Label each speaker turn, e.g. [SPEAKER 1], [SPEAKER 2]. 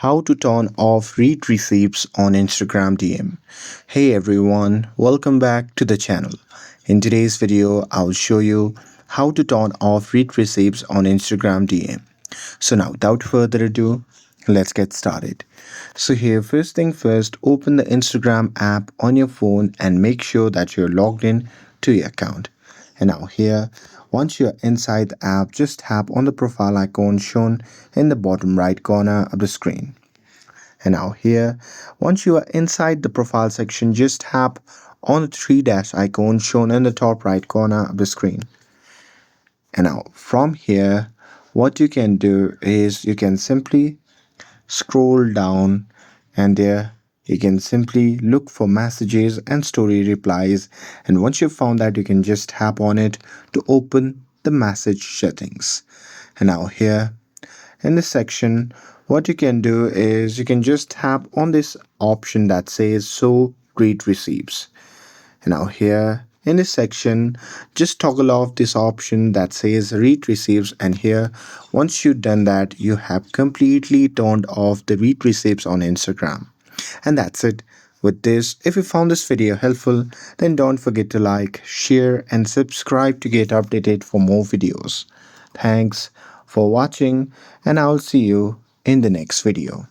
[SPEAKER 1] How to turn off read receipts on Instagram DM. Hey everyone, welcome back to the channel. In today's video, I'll show you how to turn off read receipts on Instagram DM. So now without further ado, let's get started. So here, first thing first, open the Instagram app on your phone and make sure that you're logged in to your account. And now here, once you're inside the app, just tap on the profile icon shown in the bottom right corner of the screen. And now here, once you are inside the profile section, just tap on the three dash icon shown in the top right corner of the screen. And now from here, what you can do is you can simply scroll down, and there you can simply look for messages and story replies, and once you've found that, you can just tap on it to open the message settings. And now here in this section, what you can do is you can just tap on this option that says show read receipts. And now here in this section, just toggle off this option that says read receipts, and here once you've done that, you have completely turned off the read receipts on Instagram. And that's it. With this, if you found this video helpful, then don't forget to like, share and subscribe to get updated for more videos. Thanks for watching, and I'll see you in the next video.